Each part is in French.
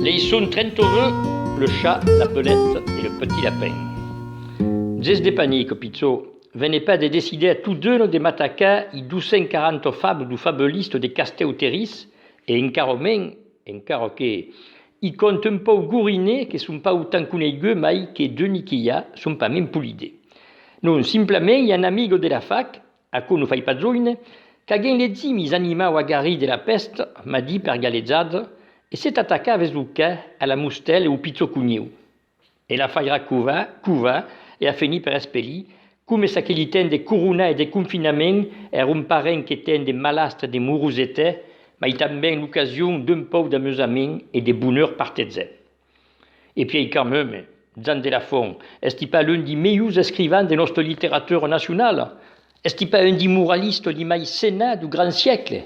Les sont trentoveux, le chat, la belette et le petit lapin. Zes de panique, pizzo. Venez pas de décider à tous deux des matacas i 240 fables du fabuliste de Casteuteris et encara que i compte un peu gouriné que sont pas autant coneigueux mai que deux niquilla sont pas même pulidés. Non, simplement i un amigo de la fac, a cui non fai pas zoine, qu'agen les dix mis animaux agarris de la peste, m'a dit per galezade, et s'est attaqué avec Zucca à la moustelle et au pizzo cugniu. Et la faira cuva, et a fini per espelli, come sa che gli ten de corona e de confinament era un parent que ten de malastre de morosete, ma i també l'occasion d'un peu d'amusament et de bonheur partezè. Et puis quand même, Jean de la Font, est-il pas l'un des meilleurs écrivains de notre littérature nationale? Est-il pas un des moralistes du mai sénat du grand siècle?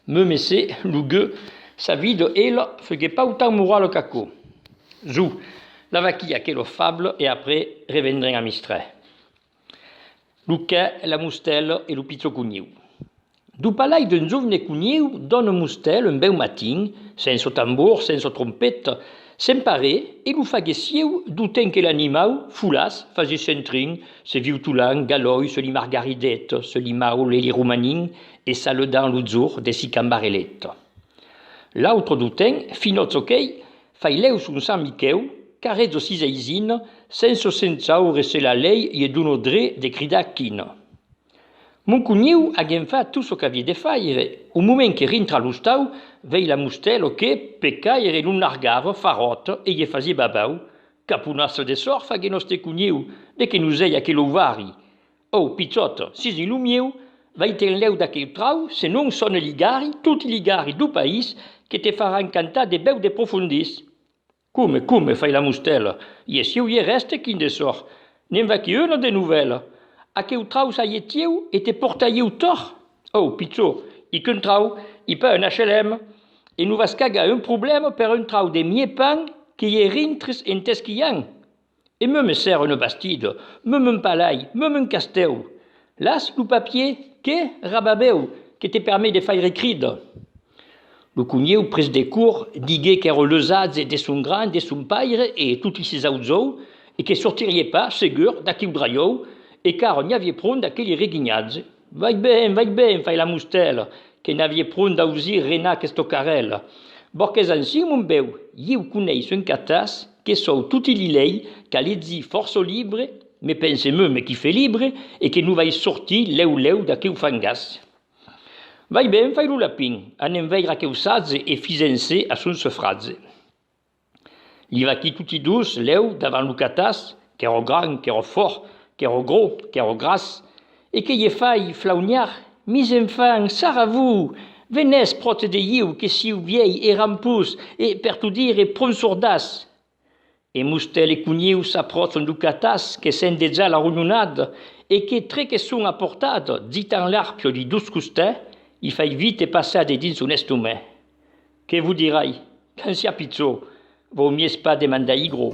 Même c'est, le gueux, sa vie de elle faisait pas autant moral qu'aco. Zou, la vaquille à quelle fable et après reviendrons à Mistret. Luca, la moustelle et le pizzo cugniu. Du palai d'un giovane cugniu donne moustelle un bel matin, sense tambor, sense trompette, s'emparer et lu faguessiu du temps que l'animal, foulas, faisait centrin, se viu toulan, galoi, se li margaridette, se li maul et li romanin, et sale dans l'uzur de si cambarellette. L'autre du temps, finot ok, fai leu son Sant Miqueu, carré de sis eisines, sense sensaure se la lei et d'un dre de cridar quina. Mon cugniu haguem fait tout ce qu'avait de faire. Au moment que rintra l'ustau, vei la mustelle que pecaire l'un largava farotte et y faisait babau. Capunas de sort fague nostre cugniu, de que nous ei aquel ovari. Oh, pizzot, si il mieu, vai ten leu d'aquel trau, se non son ligari, tutti ligari du país, que te faran cantar de beu de profundis. Come, fai la mustelle, e si y reste quin de sort, n'en va que una de nouvelle. A que o trau saietiu et te portaieu tor? Oh, pizzo, i qu'un trau, i pas un HLM, et nous vas cagar un problème per un trau de miepang qui y rintres en tesquillan. Et me sert une bastide, me palai, me un casteu. Las le papier, que rababeu, que te permet de faire écrire. Le cugniu pres de cours digué qu'ère lesats de son grand, de son paire et tout ses autres, et que sortirait pas, segur, d'aquí draiou, et car n'y avait prou d'aquelles reguignades. Vai ben, fai la mustelle, que n'avait prou d'ausir rena questo carel. Borques ainsi, mon beu, iu coneix un catas, que sou tout l'ilei, qu'a l'edzi force libre, mais pense même qui fait libre, et que nous vai sortir leu d'aquell fangas. Vai ben, fai lo lapin, anem veire aqueu satze et fisense a son sefratze. Li va qui tutti dus, leu, davant lo catas, qu'ero grand, qu'ero fort, qu'ero gros, qu'ero gras, et que y fai flauniar, mis enfants, saravou, venez prote de iu, que siu vieil et rampus, et per tout dire, et pron sordas. Et mustel et cugniu s'approchent du catas, que sen déjà la reunionade, et que tre que sont apportades, dit en l'arpio di dus custet, il fait vite passer des dins son estomac. Que vous dirai, quand si a pizzo, vaut mieux pas demander gros.